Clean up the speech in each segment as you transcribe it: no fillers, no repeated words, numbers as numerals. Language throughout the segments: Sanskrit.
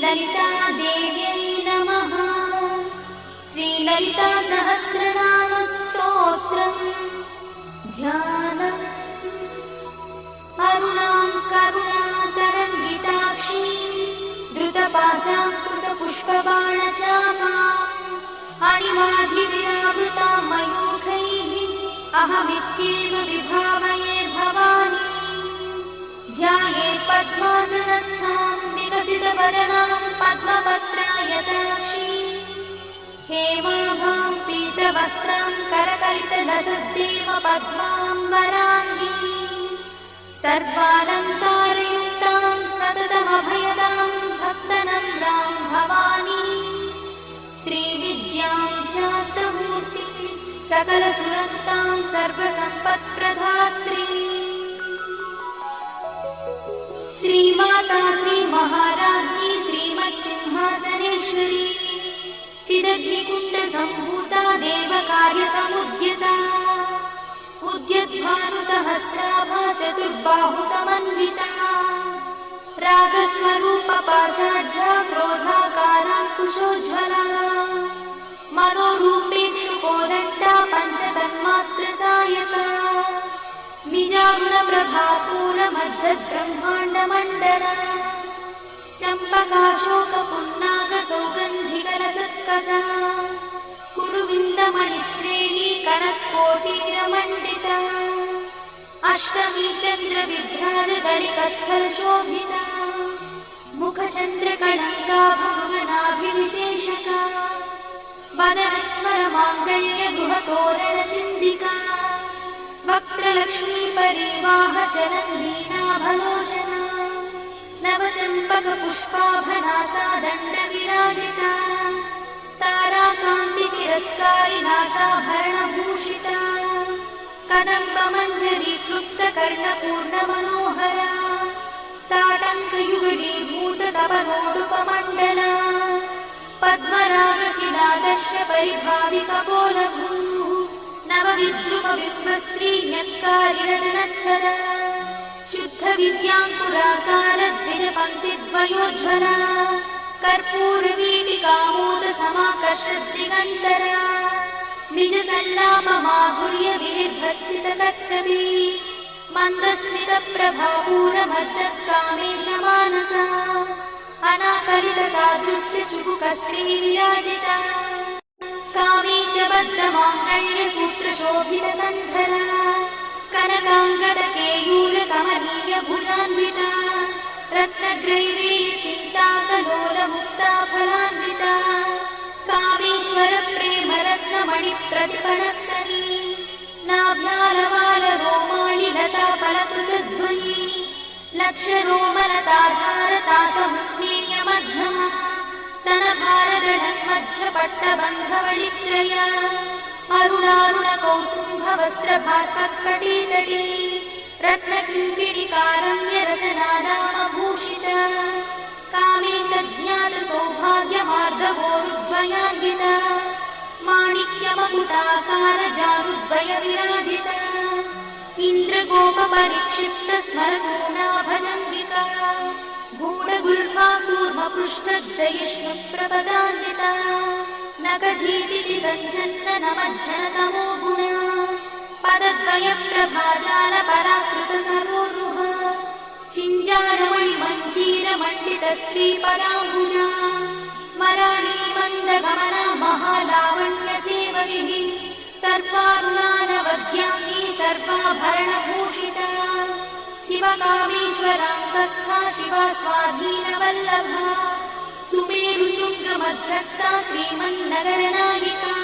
श्रीललितादेव्यै नमः। श्रीललितासहस्रनामस्तोत्रम् ध्यानम्। अरुणां करुणातरङ्गिताक्षीं धृतपाशाङ्कुशपुष्पबाणचापाम् अणिमाधिविरावृतां मयूखैः अहमित्येव विभावये भवानी। ध्यायेत् पद्मासनस्थां विकसितवदनां पद्मपत्रायताक्षीं हेमाभां पीतवस्त्रां करकलितलसद्देव पद्माम्बराङ्गी सर्वालङ्कारयुक्तां सततमभयदां भक्तनम्रां भवानी। श्रीविद्यां शान्तमूर्तिं सकलसुरक्तां सर्वसम्पत्प्रदात्री श्रीमाता श्रीमहाराज्ञी श्रीमत्सिंहासनेश्वरी चिदग्निकुण्डसम्भूता देवकार्यसमुद्यता उद्यद्भानुसहस्राभा चतुर्बाहुसमन्विता रागस्वरूपपाषाढ्या क्रोधाकाराङ्कुशोज्ज्वला मनोरूपेक्षुकोदण्डा पञ्चतन्मात्रसायका निजागुणप्रभापूरमज्जद्ब्रह्माण्डमण्डला चम्पकाशोकपुन्नागसौगन्धिकलसत्कजा कुरुविन्दमणिश्रेणी कनत्कोटीरमण्डिता अष्टमी चन्द्रविभ्राजगणिकस्थलशोभिता मुखचन्द्रकणङ्गाभुवनाभिविशेषका वदनस्मरमाङ्गल्यगुहतोरणचिन्दिका वक्त्रलक्ष्मीपरिवाहचलन्नीनाभलोचना नवचम्पकपुष्पाभनासा दण्डविराजिता ताराकान्तितिरस्कारिनासाभरणभूषिता कदम्बमञ्जरीक्लुप्तकर्णपूर्णमनोहरा ताटङ्कयुगलीभूततपनोडुपमण्डला पद्मरागशिलादर्शपरिभाविकपोलभूः नवविद्रुमबिम्बश्रीन्यत्कारिरदनच्छदा शुद्धविद्याङ्कुराकारद्विजपङ्क्तिद्वयोज्ज्वला कर्पूरवीटिकामोदसमाकर्षद्दिगन्तरा निजसल्लापमाधुर्य विनिर्भर्सितकच्छपी मन्दस्मितप्रभापूरमज्जत्कामेशमानसा अनाकलितसादृश्य चुबुकश्रीविराजिता कामेशबद्धमाङ्गल्यसूत्रशोभितकन्धरा कनकाङ्गदकेयूरकमनीयभुजान्विता रत्नग्रैवेयचिन्ताकलोलमुक्ताफलान्विता कामेश्वरप्रेमरत्नमणिप्रतिपणस्तनी नाभ्यालवालरोमाणि लताफलकुचध्वनी लक्षरोमलताधारतासमुज्ञेयमध्यमा स्तनभारगढन्मध्यपट्टबन्धवळित्रया अरुणारुणकौसुम्भवस्त्रभास्कट्कटीतटी रत्नकिङ्किणिकारम्यरसनादामभूषिता कामे सज्ञातसौभाग्यमार्गवोरुद्वयान्विता माणिक्यमकुटाकारजानुद्वयविराजिता इन्द्रगोपपरिक्षिप्तस्मरतूनाभजम्बिका गूढगुल्फा कूर्मपृष्ठज्जयिष्णुप्रपदान्विता नखधीतिति सञ्चन्ननमज्जनतमो गुणा पदद्वयप्रभाजालपराकृतसरोरुह चिञ्जारमणिमञ्जीरमण्डितश्रीपदाम्बुजा मराळीमन्दगमना महालावण्यसेवगिः सर्वारुणानवद्याङ्गी सर्वाभरणभूषिता शिवकामेश्वराङ्गस्था शिवा स्वाधीनवल्लभा सुमेरुशृङ्गमध्यस्था श्रीमन्नगरनायिका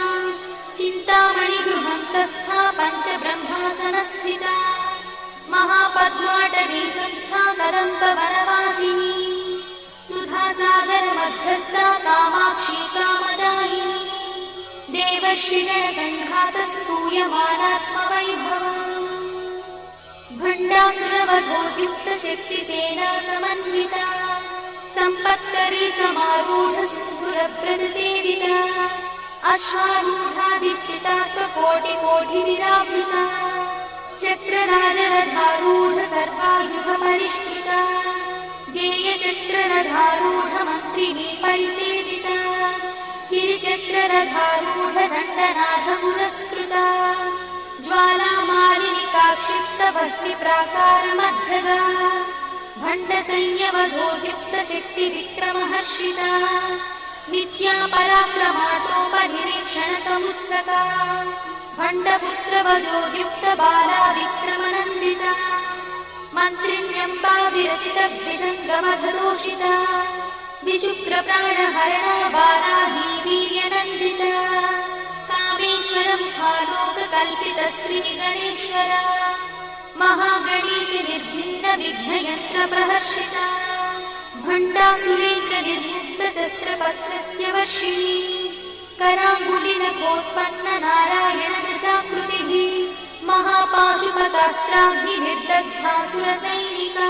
चिन्तामणिगृहन्तस्था पञ्चब्रह्मासनस्थिता महापद्माटवी संस्था कदम्बवनवासिनी सुधासागरमध्यस्था कामाक्षी कामदायिनी देवश्रीगणसङ्घातस्तूयमानात्मवैभवा भण्डासुरवधोद्युक्तशक्तिसेना समन्विता सम्पत्करी समारूढसिन्धुरव्रजसेविता अश्वारूढाधिष्ठिता स्वकोटिकोटिविरावृता चक्रराजरथारूढ सर्वायुधपरिष्कृता गेयचक्ररथारूढमन्त्रिणी परिसेविता गिरिचक्ररथारूढदण्डनाथपुरस्कृता ज्वालामालिनिकाक्षिप्तभक्तिप्राकारमध्यगा भण्डसंयमधोद्युक्तशक्तिविक्रमहर्षिता नित्या पराक्रमाटोपनिरीक्षणसमुत्सका भण्डपुत्रवधोद्युक्तबाला विक्रमनन्दिता मन्त्रिण्यम्बा विरचितविषङ्गमघदोषिता विशुक्रप्राणहरणा बाला हि वीर्यनन्दिता कामेश्वरमुखालोककल्पितश्रीगणेश्वरा महागणेश निर्भिन्नविघ्नयन्त्रप्रहर्षिता भण्डासुरेन्द्रनिर्मुक्तशस्त्रपत्रस्य वर्षिणी कराङ्गुलिनखोत्पन्ननारायणदशाकृतिः महापाशुपतास्त्राग्निर्दग्धासुरसैनिका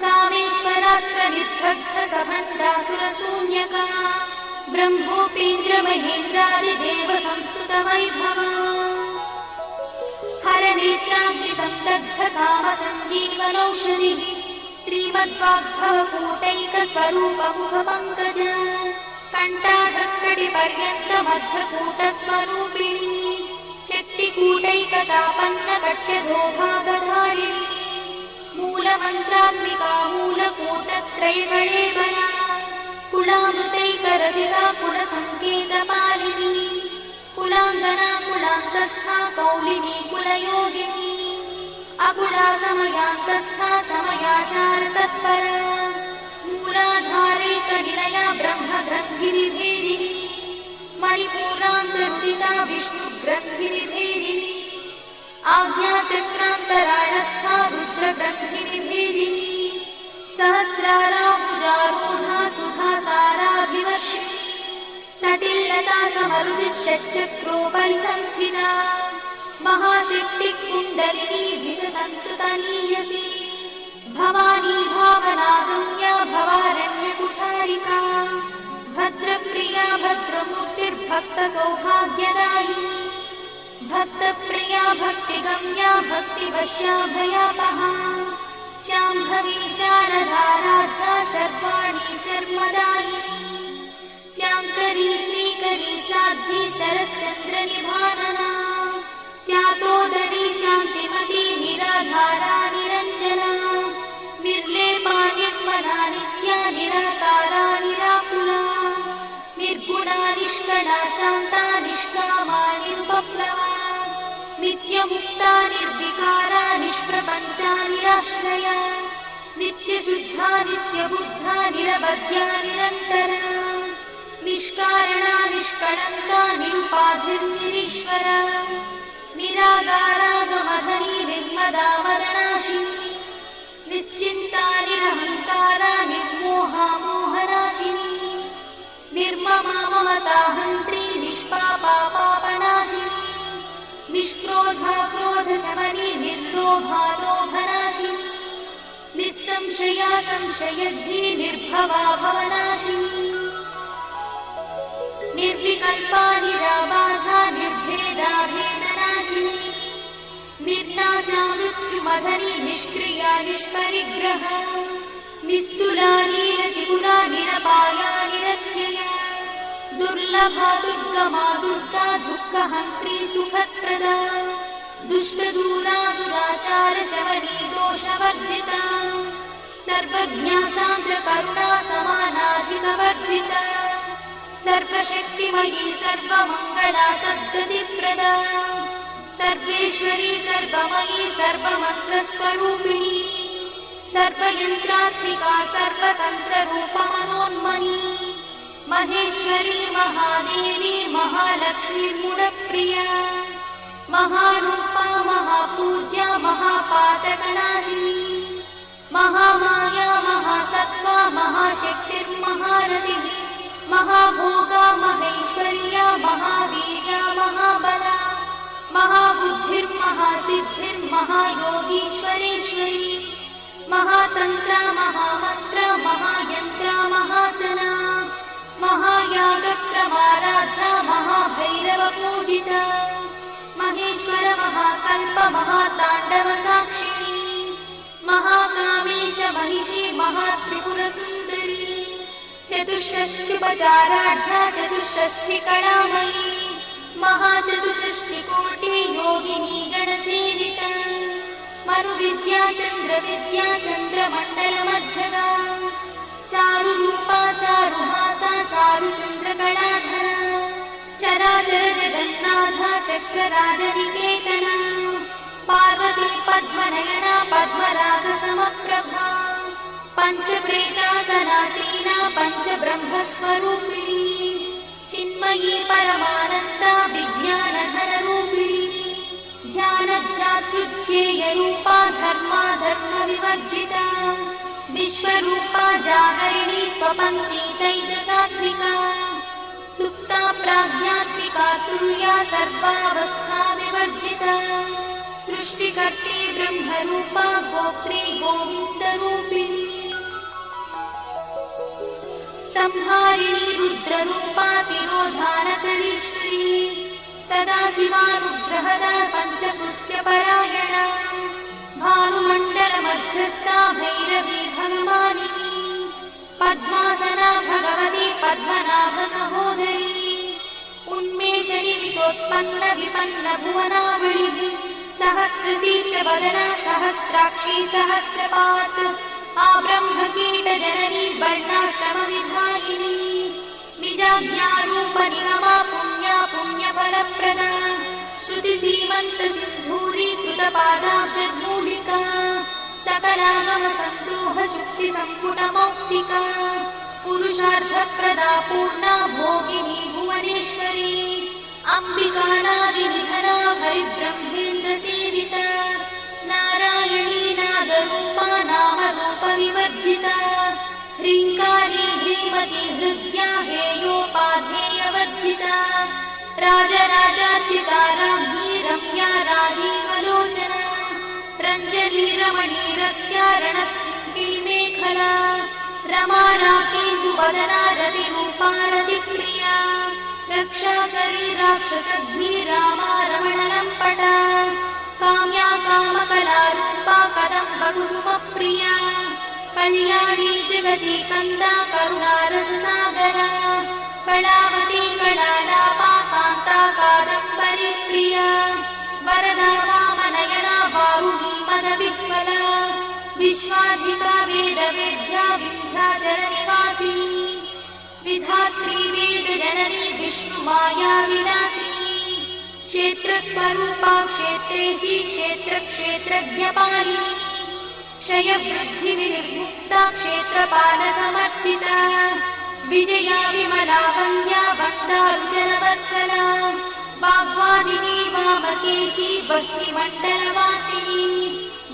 कामेश्वरास्त्रनिर्दग्धसभण्डासुरशून्यका ब्रह्मोपेन्द्रमहेन्द्रादिदेवसंस्तुतवैभवा हरनेत्राग्निसन्दग्धकामसञ्जीवनौषधिः श्रीमद्वाग्भवकूटैकस्वरूपमुखपङ्कज कण्ठाधक्कटिपर्यन्तमध्वकूटस्वरूपिणी शक्तिकूटैकतापन्नकट्यधोभागधारिणी मूलमन्त्रात्मिका मूलकूटत्रयगणेवरा कुलामृतैकरसिका कुलसङ्केतपालिनी कुलाङ्गना कुलान्तस्था कौलिनी कुलयोगिनी अकुला समयान्तस्था समयाचारतत्परा मूलाधारैकनिलया ब्रह्मग्रन्थिनिभेदिनी मणिपूरान्तरुदिता विष्णुग्रन्थिनिभेदिनी आज्ञाचक्रान्तराळस्था रुद्रग्रन्थिनिभेदिनी सहस्राराभुजारूढा सुधासाराभिवर्षिणी तटिल्लता समरुचिषट्चक्रोपरि संस्थिता महाशक्तिकुण्डलिनी विशतन्तुतनीयसी भवानी भावनागम्या भवारण्यकुठारिका भद्रप्रिया भद्रमूर्तिर्भक्तसौभाग्यदायिनी भक्तप्रिया भक्तिगम्या भक्तिवश्याभयापहा शाम्भवी शारदाराध्या शर्वाणी शर्मदायिनी श्याङ्करी श्रीकरी साध्वी शरच्चन्द्रनिभानना स्यातोदरी शान्तिमती निराधारा निरञ्जना निर्लेपा निर्मला नित्या निराकारा निराकुला निर्गुणा निष्कला शान्ता निष्कामा निर्बप्लवा नित्यमुक्ता निर्विकारा निष्प्रपञ्चा निराश्रया नित्यशुद्धा नित्यबुद्धा निरवध्या निरन्तरा निष्कारणा निष्कळङ्का निरुपाधिर्निरीश्वरा निरागारागमधनी निर्मदा वदनाशिनी निश्चिन्ता निरहङ्कारा निर्मोहा मोहनाशिनी निर्ममा ममताहन्त्री निष्पापा पापनाशिनी निष्क्रोधा क्रोधशमनी निर्लोभा लोभनाशिनी निस्संशया संशयद्धि निर्भवा भवनाशिनी निर्विकल्पा निराबाधा निर्भेदा भेदनाशिनी निर्नाशा मृत्युमधनी निष्क्रिया निष्परिग्रह निस्तुला नीलचिपुरा निरपाया निरत्यया दुर्लभा दुर्गमा दुर्गा दुःखहन्त्री सुखप्रदा दुष्टदूरा दुराचार शवनी दोषवर्जिता सर्वज्ञा सान्द्रकरुणा समानाधिकवर्जिता सर्वशक्तिमयी सर्वमङ्गला सद्गतिप्रदा सर्वेश्वरी सर्वमयी सर्वमन्त्रस्वरूपिणी सर्वयन्त्रात्मिका सर्वतन्त्ररूपमनोन्मनी महेश्वरी महादेवी महालक्ष्मीर्मुडप्रिया महारूपा महापूज्या महापातकनाशिनी महामाया महासत्त्वा महाशक्तिर्महारतिः महाभोगा महेश्वर्या महावीर्या महाबला महाबुद्धिर्महासिद्धिर्महायोगीश्वरेश्वरी महातन्त्रा महामन्त्रा महायन्त्रा महासना महायागक्रमाराध्या महाभैरवपूजिता महेश्वर महाकल्प महाताण्डव साक्षिणी महाकामेश महिषी महात्रिपुरसुन्दरी चतुष्षष्ट्युपचाराढ्या चतुष्षष्टिकलामयी महाचतुष्षष्टिकोटि योगिनी गणसेविता मरुविद्या चन्द्रविद्या चन्द्रमण्डलमध्यगा चारुरूपा चारुहासा चारुचन्द्रकलाधरा चराचर जगन्नाथा चक्रराजनिकेतना पार्वती पद्मनयना पद्मरागसमप्रभा पञ्चप्रेतासनासीना पञ्चब्रह्मस्वरूपिणी चिन्मयी परमानन्दा विज्ञानधररूपिणी ध्यानध्यातृध्येयरूपा धर्माधर्मविवर्जिता विश्वरूपा जागरिणी स्वपङ्क्ति तैजसात्मिका सुप्ता प्राज्ञात्मिका तुल्या सर्वावस्था विवर्जिता सृष्टिकर्त्री ब्रह्मरूपा गोत्री गोविन्दरूपिणी संहारिणी रुद्ररूपा तिरोधानकरीश्वरी सदाशिवानुग्रहदा पञ्चकृत्यपरायणा भानुमण्डलमध्यस्था भैरवी भगवानिनी पद्मासना भगवती पद्मनाभसहोदरी उन्मेषणि विशोत्पन्न विपन्न भुवनावळिः सहस्रशीर्षवदना सहस्राक्षी सहस्रपात् आब्रह्मकीटजननी वर्णाश्रमविधायिनी निजाज्ञारूपनिगमा पुण्या पुण्यफलप्रदा श्रुतिसीमन्तसिन्धूरीकृतपादाब्जधूलिका सकलागमसन्दोहशुक्तिसम्पुटमौक्तिका पुरुषार्थप्रदा पूर्णा भोगिनी भुवनेश्वरी अम्बिकानादिनिधना हरिब्रह्मेन्द्रसेविता नारायणी नादरूपा नामरूपविवर्जिता ह्रीङ्कारी ह्रीमती हृद्या हेयोपाध्येयवर्जिता राजराजार्चिता राज्ञी रम्या राजीवलोचना रञ्जनी रमणीरस्या रणकिणिमेखला रमा राकेन्दुवदना रतिरूपा रतिप्रिया रक्षाकरी राक्षसद्भी रामा रमणलम्पटा काम्या कामकलारूपा कदम्बकुसुमप्रिया कल्याणी जगती कन्दा करुणारससागरा कलावती कलालापा कान्ता कादम्बरी प्रिया वरदा वामनयना बाहुनी मदविह्वला विश्वाधिका वेदवेद्या विन्ध्याचलनिवासिनी विधात्री वेदजननी विष्णुमाया विलासिनी क्षेत्रस्वरूपा क्षेत्रेशी क्षेत्रक्षेत्रज्ञपालिनी क्षयवृद्धिविनिर्मुक्ता क्षेत्रपालसमर्चिता विजया विमला वन्द्या वन्दारुजनवत्सला वाग्वादिनी वामकेशी भक्तिमण्डलवासिनी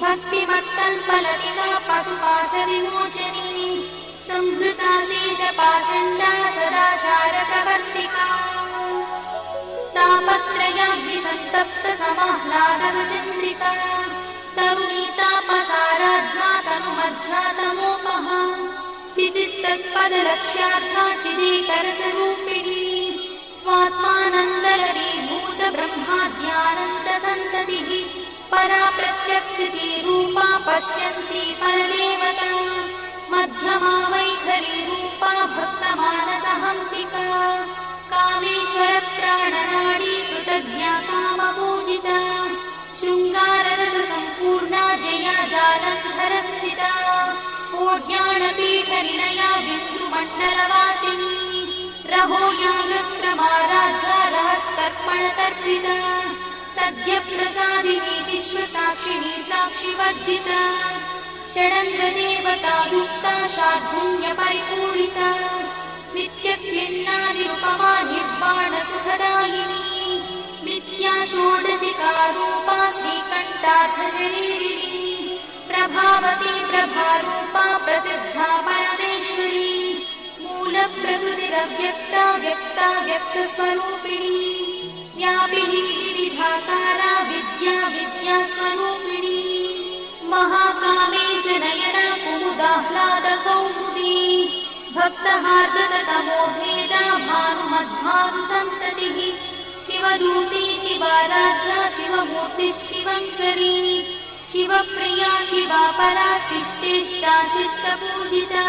भक्तिमत्कल्पलतिका पशुपाशविमोचनी संहृता शेषपाषण्डा सदाचारप्रवर्तिका तापत्रयाग्निसन्तप्त समाह्लादवचन्द्रिका तरुणीतापसाराध्या तनुमध्या तमोपहा चितिस्तत्पदलक्ष्यार्था चिदेकरसरूपिणी स्वात्मानन्दलरीभूत ब्रह्माद्यानन्दसन्ततिः परा प्रत्यक्षितीरूपा पश्यन्ती परदेवता मध्यमा वैखरीरूपा भक्तमानसहंसिका कामेश्वरप्राणनाडी कृतज्ञा कामपूजिता शृङ्गाररससम्पूर्णा जया जालन्धरस्थिता कोट्याणपीठनिलया बिन्दुमण्डलवासिनी रहो यागक्रमाराध्या रहस्तर्पणतर्पिता सद्यप्रसादिनी विश्वसाक्षिणी साक्षिवर्जिता षडङ्गदेवतायुक्ता शार्दूल्यपरिपूरिता नित्यक्लिन्नानिरुपमा निर्वाणसुखदायिनी नित्या षोडशिकारूपा श्रीकण्ठार्थशरीरिणी प्रभावती प्रभारूपा प्रसिद्धा परमेश्वरी मूलप्रकृतिरव्यक्ता व्यक्ता व्यक्तस्वरूपिणी व्यापिनी विविधाकारा विद्या विद्यास्वरूपिणी महाकामेश नयना कुमुदाह्लादकौमुदी भक्तहार्दतमोभेदा भानुमद्भानुसन्ततिः शिवदूती शिवाराध्या शिवमूर्तिः शिवङ्करी शिवप्रिया शिवा परा शिष्टेष्टा शिष्टपूजिता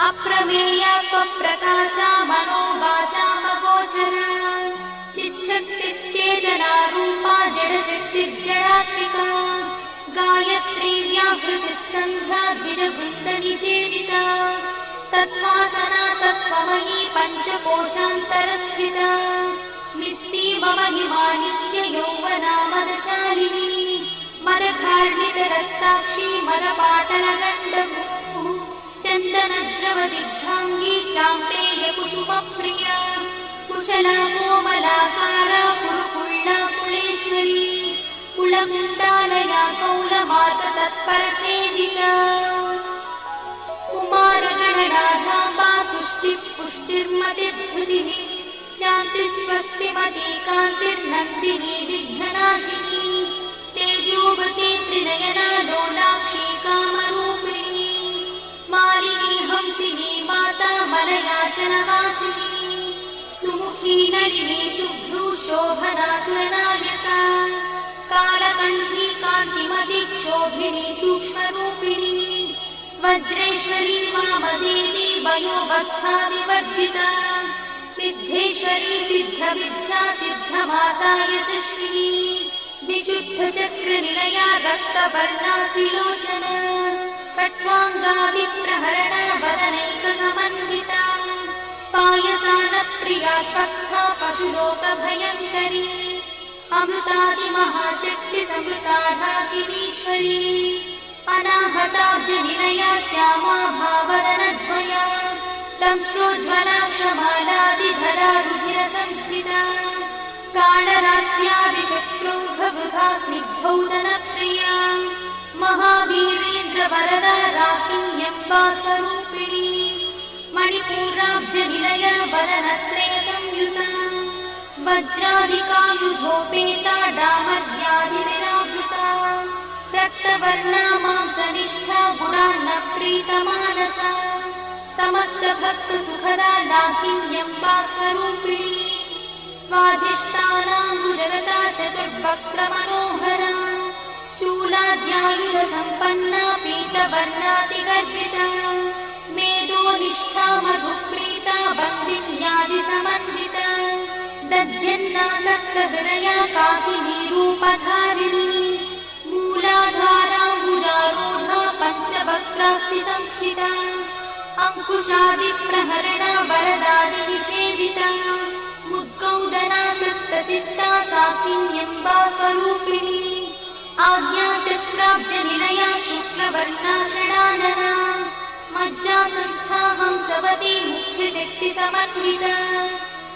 अप्रमेया स्वप्रकाशा मनोवाचामगोचरा चिच्छक्तिश्चेतना रूपा जडशक्तिर्जडात्मिका गायत्री व्याहृतिः सन्ध्या द्विजवृन्दनिषेविता तत्त्वासना तत्त्वमयी पञ्चकोशान्तरस्थिता निस्सीममहिमा नित्ययौवना मदशालिनी मदघार्णितरक्ताक्षी मदपाटलगण्डभूः चन्दनद्रवदिग्धाङ्गी चाम्पेयकुसुमप्रिया कुशला कोमलाकारा कुरुकुल्ला कुलेश्वरी कुलकुण्डालया कौलमार्गतत्परसेविका कुमारगणनाथाम्बा तुष्टिः पुष्टिर्मतिर्धृतिः शान्तिस्वस्तिमती कान्तिर्नन्दिनी विघ्ननाशिनी तेजोवती त्रिनयना लोलाक्षी कामरूपिणी मालिनी हंसिनी माता मलयाचलवासिनी सुमुखी नलिनी शुभ्रू शोभना सुरनायका कालकण्ठी कान्तिमती क्षोभिणी सूक्ष्मरूपिणी वज्रेश्वरी वामदेवी वयोवस्था विवर्जिता सिद्धेश्वरी सिद्धविद्या सिद्धमाता यशस्विनी विशुद्धचक्रनिलया रक्तवर्णा त्रिलोचना खट्वाङ्गादिप्रहरणा वदनैकसमन्विता पायसानप्रिया कथा पशुलोकभयङ्करी अमृतादिमहाशक्तिसमृताढाकिनीश्वरी अनाहताब्जनिलया श्यामा भावदनद्वया दंश्रोज्ज्वलाक्षमालादिधरा रुधिरसंस्थिता कालरात्र्यादिशक्रोभवृथा स्निग्धौदनप्रिया महावीरेन्द्रवरदा राकिन्यम्बा स्वरूपिणी मणिपूराब्जनिलया वदनत्रयसंयुता वज्रादिकायुधोपेता डामर्यादिविरावृता रक्तवर्णा मांसनिष्ठा गुणान्नप्रीतमानसा समस्तभक्तसुखदा लाकिन्यम्बा स्वरूपिणी स्वाधिष्ठानाम्बुजगता चतुर्वक्त्रमनोहरा शूलाद्यायुधसम्पन्ना पीतवर्णातिगर्विता मेदोनिष्ठा मधुप्रीता बन्दिन्यादिसमन्विता दध्यन्नासक्तहृदया काकिनी रूपधारिणी मूलाधाराम्बुजारूढा पञ्चवक्त्रास्ति संस्थिता अङ्कुशादिप्रहरणा वरदादिनिषेविता मुद्गौदना सप्तचित्ता साकिन्यम्बा स्वरूपिणी आज्ञाचक्राब्जनिलया शुक्लवर्णा षडानना मज्जासंस्था हंसवती मुख्यशक्तिसमन्विता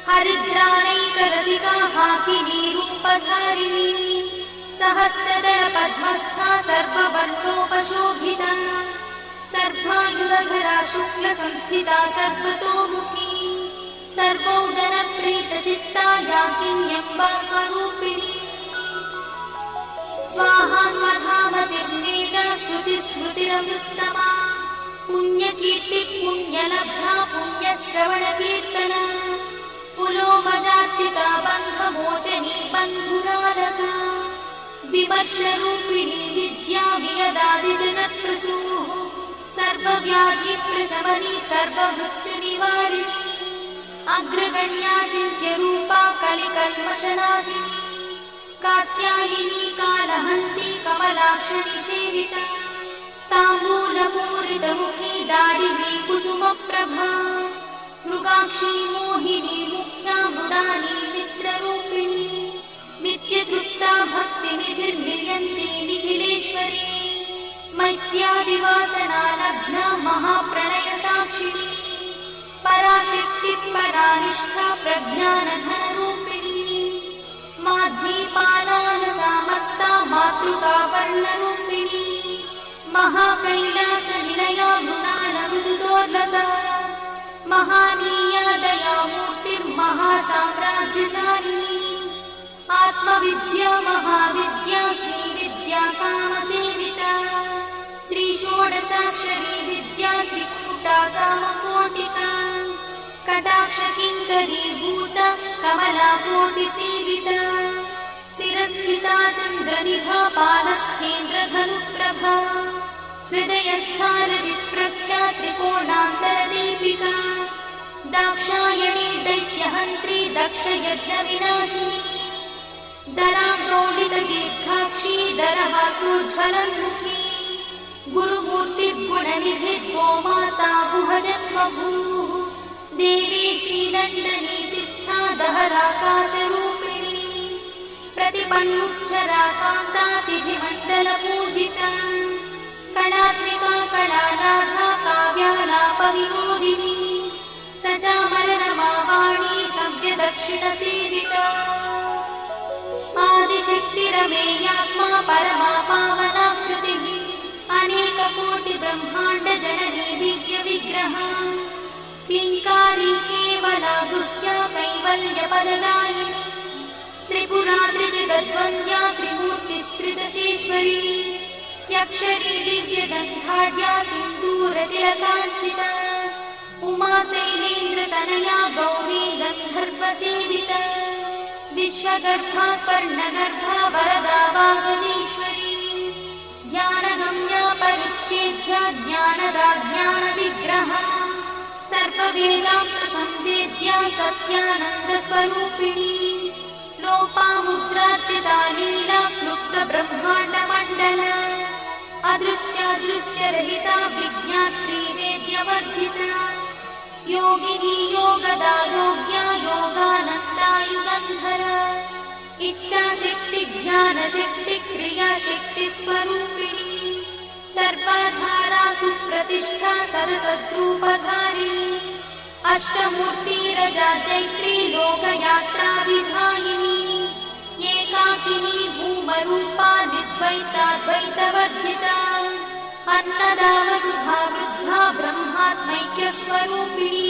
हरिद्रानैकरसिका हाकिनी रूपधारिणी सहस्रदलपद्मस्था सर्ववर्णोपशोभिता सर्वायुधरा शुक्लसंस्थिता सर्वतोमुखी सर्वौदनप्रीतचित्ता याकिन्यम्बा स्वरूपिणी स्वाहा स्वधामतिर्वेदा श्रुतिस्मृतिरमृत्तमा पुण्यकीर्तिः पुण्यलब्धा पुण्यश्रवणकीर्तना पुलोमजार्चिता बन्धमोचनी बन्धुरालका विमर्शरूपिणी विद्या विगदादिजगत्प्रसूः सर्वव्याधिप्रशमनी सर्वमृत्युनिवारिणी अग्रगण्या चिन्त्यरूपा कलिकल्मषनाशिनी कात्यायिनी कालहन्ती कमलाक्षणी सेविता ताम्बूलपूरितमुखी दाडिवी कुसुमप्रभा मृगाक्षी मोहिनी मुख्या मृडानी मित्ररूपिणी नित्यतृप्ता भक्तिनिधिर्निर्यन्ती निखिलेश्वरी मैत्यादिवासना लब्धा महाप्रणयसाक्षिणी पराशक्तिः परानिष्ठा प्रज्ञानघनरूपिणी माध्वीपालानसामत्ता मातृका वर्णरूपिणी महाकैलासनिलया मृणालमृदुदोर्लभा महानीया दयामूर्तिर्महासाम्राज्यशालिनी आत्मविद्या महाविद्या श्रीविद्या कामसेविता श्रीषोडशाक्षरी विद्या त्रिकूटा कामकोटिका कटाक्षकिङ्करीभूता कमलाकोटिसेविता शिरस्थिता चन्द्रनिभा पालस्थेन्द्रधनुप्रभा हृदयस्थानविप्रख्या त्रिकोणान्तरदीपिका दाक्षायणी दैत्यहन्त्री दक्षयज्ञविनाशिनी दरान्दोलितदीर्घाक्षी दरहासोज्ज्वलन्मुखी गुरुमूर्तिर्गुणनिधिर्गो माता गुहजन्मभूः देवी श्रीदण्डनीतिस्था दहराकाशरूपिणी प्रतिपन्मुख्यराकान्तातिथिमण्डलपूजिता कणात्मिका कणानाथा काव्यालापविनोदिनी सचामरणमावाणी सव्यदक्षिणसेविता आदिशक्तिरमेयात्मा परमा पावनाकृतिः अनेककोटिब्रह्माण्डजननी दिव्यविग्रहा क्लीङ्कारी केवला गुह्या कैवल्यपददायिनी त्रिपुरा त्रिजगद्वन्द्या त्रिमूर्तिस्त्रिदशेश्वरी यक्षरी दिव्यगन्धाढ्या सिन्दूरतिलकाञ्चिता उमा शैलेन्द्रतनया गौरी गन्धर्वसेविता विश्वगर्भा स्वर्णगर्भा वरदा वागदीश्वरी ध्यानगम्या परिच्छेद्या ज्ञानदा ज्ञानविग्रहा सर्ववेदान्तसंवेद्या सत्यानन्दस्वरूपिणी लोपामुद्रार्चिता लीला क्लुप्तब्रह्माण्डमण्डला अदृश्यादृश्यरहिता विज्ञात्री वेद्यवर्जिता योगिनी योगदा योग्या योगानन्दा युगन्धरा इच्छाशक्ति ज्ञानशक्ति क्रियाशक्ति स्वरूपिणी सर्वधारा सुप्रतिष्ठा सदसद्रूपधारिणी अष्टमूर्तिरजा चैत्री लोकयात्रा विधायिनी एकाकिनी भूमरूपा निर्द्वैताद्वैतवर्जिता अन्नदा वसुधा वृद्धा ब्रह्मात्मैक्यस्वरूपिणी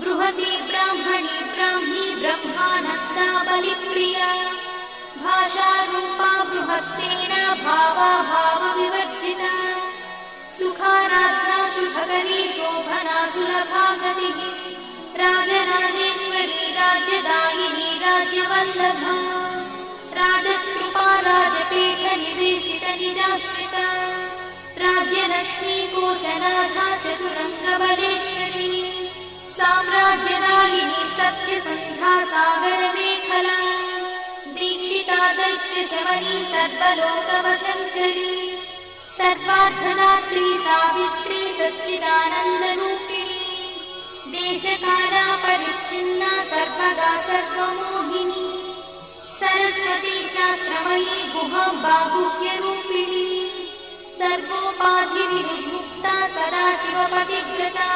बृहती ब्राह्मणी ब्राह्मी ब्रह्मानन्दा बलिप्रिया भाषारूपा बृहत्सेना भावा भावविवर्जिता सुखाराध्या शुभकरी शोभना सुलभा गतिः राजराजेश्वरी राज्यदायिनी राज्यवल्लभा राजकृपा राजपीठ निवेशित निजाश्रिता राज्यलक्ष्मी कोशनाथा चतुरङ्गबलेश्वरी साम्राज्यदायिनी सत्यसन्धा सागरमेखला दीक्षिता दैत्यशवनी सर्वलोकवशङ्करी सर्वार्थदात्री सावित्री सच्चिदानन्दरूपिणी देशकाला परिच्छिन्ना सर्वगा सर्वमोहिनी सरस्वती शास्त्रमयी गुहाम्बा गुह्यरूपिणी सर्वोपाधिविमुक्ता सदाशिवपतिव्रता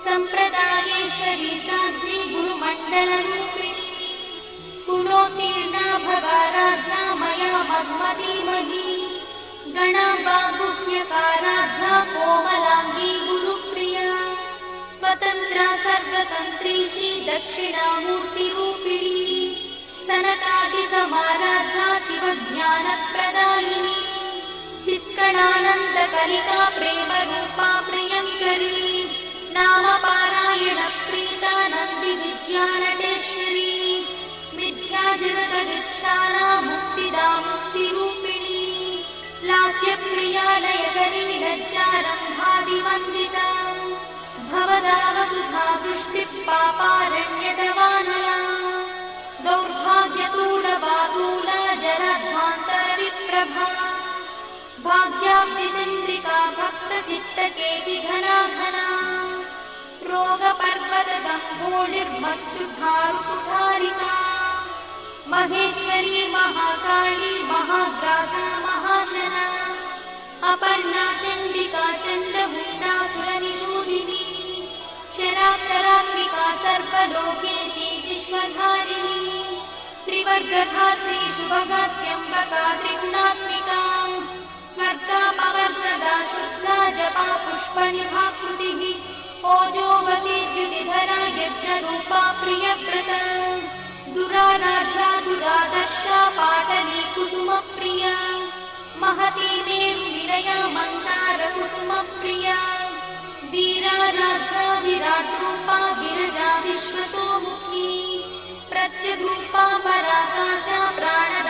सम्प्रदायेश्वरी साध्वी गुरुमण्डलरूपिणी गुणोत्तीर्णा भगाराध्या मया मन्मतीमही गणाम्बा गुह्यकाराध्या कोमलाङ्गी गुरुप्रिया स्वतन्त्रा सर्वतन्त्रीशी दक्षिणामूर्तिरूपिणी सनकादिसमाराध्या शिवज्ञानप्रदायिनी चित्कणानन्दकलिका प्रेमरूपा प्रियङ्करी नामपारायणप्रीता नन्दिविद्यानटेश्वरी मिथ्या जगदधिष्ठाना मुक्तिदा मुक्तिरूपिणी लास्यप्रिया लयकरी लज्जारम्भादिवन्दिता भवदा वसुधा वृष्टिः पापारण्यदवानला दौर्भाग्यतूलवातूला जलध्वान्तरविप्रभा भाग्याब्धिचन्द्रिका भक्तचित्तकेतिघना घना रोगपर्वतगम्भोलिर्मत्सुधारुकुठारिका महेश्वरी महाकाली महाग्रासा महाशना अपर्णा चण्डिका चण्डमुण्डासुरनिषूदिनी क्षराक्षरात्मिका सर्वलोकेशी विश्वधारिणी त्रिवर्गधात्री शुभगात्यम्बका त्रिगुणात्मिका स्वर्गापवर्गदा शुद्धा जपा पुष्पनिभाकृतिः ओजोवती द्युतिधरा यज्ञरूपा प्रियव्रता दुराराध्या दुरादर्शा पाटली कुसुमप्रिया महती मेरुनिलया मन्दारकुसुमप्रिया वीराराध्या विराट्रूपा विरजा विश्वतोमुखी प्रत्यग्रूपा पराकाशा प्राणदा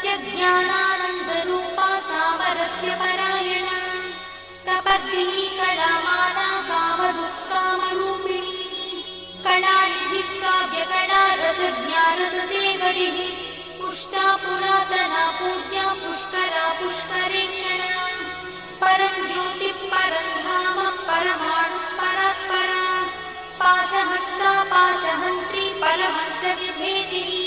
सत्यज्ञानानन्दरूपा सामरस्य परायणा कपर्दिनी कलामाला कामदुःखामरूपिणी कलानिधिः काव्यकला रसज्ञारससेवरिः पुष्टा पुरातना पूज्या पुष्करा पुष्करेक्षणा परं ज्योतिः परं धाम परमाणुः परात्परा पाशहस्ता पाशहन्त्री परमन्त्रविभेदिनी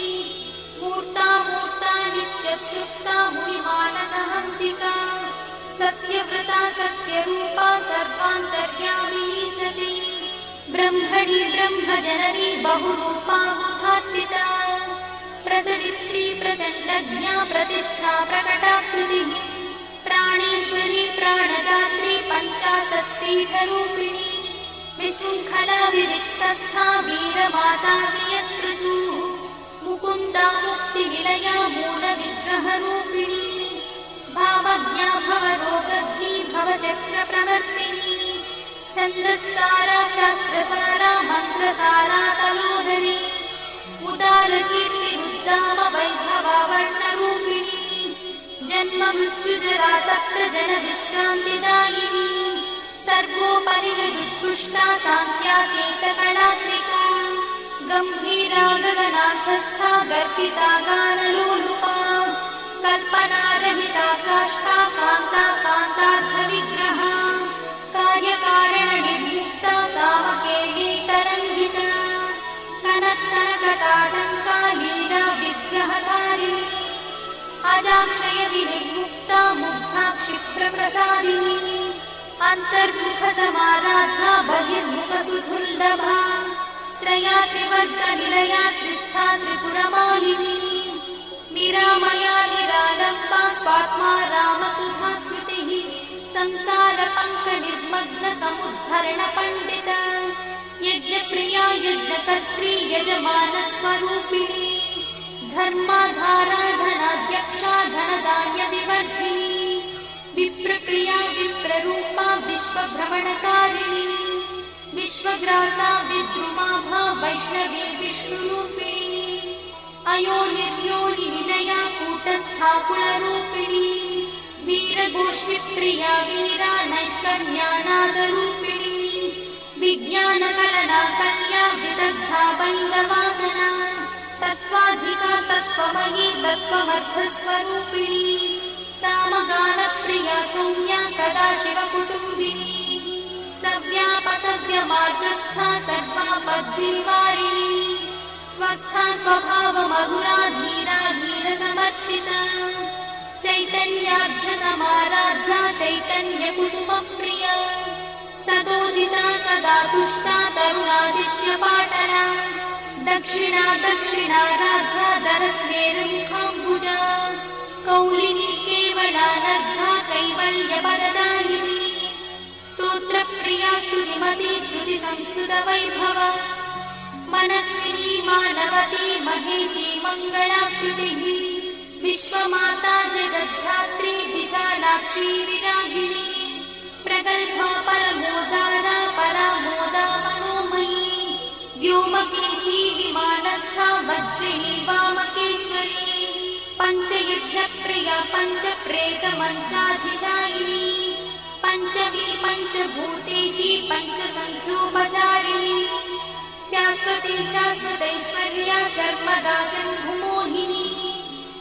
मूर्ता मूर्ता नित्यतृप्ता मुनिमानसहंसिका सत्यव्रता सत्यरूपा सर्वान्तर्यामिनी सती ब्रह्मणि ब्रह्मजननी बहुरूपा बुधार्चिता प्रसरित्री प्रचण्डज्ञा प्रतिष्ठा प्रकटाकृतिः प्राणेश्वरी प्राणदात्री पञ्चाशत्पीठरूपिणी विशृङ्खला विविक्तस्था वीरमाता वियत्रिसूः मुकुन्दा मुक्तिनिलया मूलविग्रहरूपिणी भावज्ञा भवरोगग्नी भवचक्रप्रवर्तिनी छन्दस्सारा शास्त्रसारा मन्त्रसारा तलोदरी उदारकीर्तिरुद्दाम वैभवा वर्णरूपिणी जन्म मृत्युजरा तप्तजनविश्रान्तिदायिनी सर्वोपनिषदुत्कृष्टा सान्त्यातीतकलात्मिका गम्भीरा गगनाथस्था गर्भिता गानलोलुपा कल्पनारहिता काष्ठा कान्ता कान्तार्थविग्रहा कार्यकारणनिर्मुक्ता कामकेली तरङ्गिता कनत्कनकटाटङ्का लीला विग्रहधारिणी अजाक्षय विनिर्मुक्ता मुग्धा क्षिप्रप्रसादिनी अन्तर्मुखसमाराधा बहिर्मुखसुदुर्लभा त्रया त्रिवर्गनिलया त्रिस्था त्रिपुरमालिनी निरामया निरालम्बा स्वात्मा रामसुधा श्रुतिः संसारपङ्कनिर्मग्नसमुद्धरणपण्डिता यज्ञप्रिया यज्ञकर्त्री यजमानस्वरूपिणी धर्माधारा धनाध्यक्षा धनधान्यविवर्धिनी विप्रप्रिया विप्ररूपा विश्वभ्रमणकारिणी विश्वग्रासा विद्रुमाभा वैष्णवी विष्णुरूपिणी अयोनिर्योनिनिलया कूटस्था कुलरूपिणी वीरगोष्ठिप्रिया वीरा नैष्कर्म्यानादरूपिणी विज्ञानकरणा कल्या विदग्धा वैन्दवासना तत्त्वाधिका तत्त्वमयी तत्त्वमर्थस्वरूपिणी सामगानप्रिया सौम्या सदाशिवकुटुम्बिनी सव्यापसव्यमार्गस्था सर्वापद्भिर्वारिणी स्वस्था स्वभावमधुरा धीरा धीरसमर्चिता चैतन्यार्घ्यसमाराध्या चैतन्यकुसुमप्रिया सदोदिता सदा तुष्टा तरुणादित्यपाटना दक्षिणा दक्षिणाराध्या दरस्मेरुमुखाम्बुजा कौलिनी केवलानर्घा कैवल्यपददायिनी स्तोत्रप्रिया स्तुतिमती श्रुतिसंस्तुतवैभवा मनस्विनी मानवती महेशी मङ्गलाकृतिः विश्वमाता जगद्धात्री विशालाक्षी विरागिणी प्रगल्भा परमोदारा परामोदा मनोमयी व्योमकेशी विमानस्था वज्रिणी वामकेश्वरी पञ्चयुद्धप्रिया पञ्चप्रेतमञ्चाधिशायिनी पञ्चमी पञ्चभूतेशी पञ्चसन्ध्योपचारिणी शाश्वती शाश्वतैश्वर्या शर्मदा शम्भुमोहिनी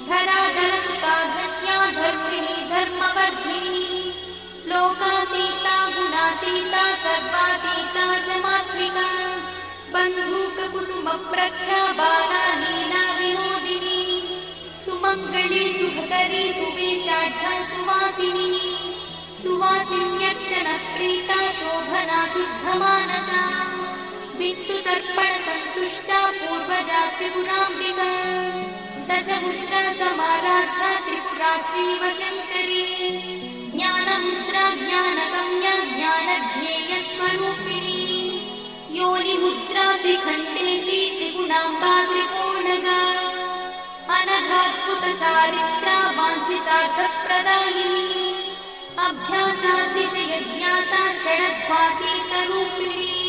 धराधरसुता धन्या धर्मिणी धर्मवर्धिनी लोकातीता गुणातीता सर्वातीता समात्मिका बन्धूककुसुमप्रख्या बाला लीला विनोदिनी सुमङ्गली सुभकरी सुवेशाढ्या सुवासिनी सुवासिन्यर्चनप्रीता शोभना शुद्धमानसा बिन्दुदर्पणसन्तुष्टा पूर्वजा त्रिपुराम्बिका दशमुद्रा समाराध्या त्रिपुरा श्रीवशङ्करी ज्ञानमुद्रा ज्ञानगम्या ज्ञानज्ञेयस्वरूपिणी योनिमुद्रा त्रिखण्डेशी त्रिगुणाम्बा त्रिकोणगा अनघाद्भुतचारित्रा वाञ्छितार्थप्रदायिनी अभ्यासातिशयज्ञाता षडध्वातीतरूपिणी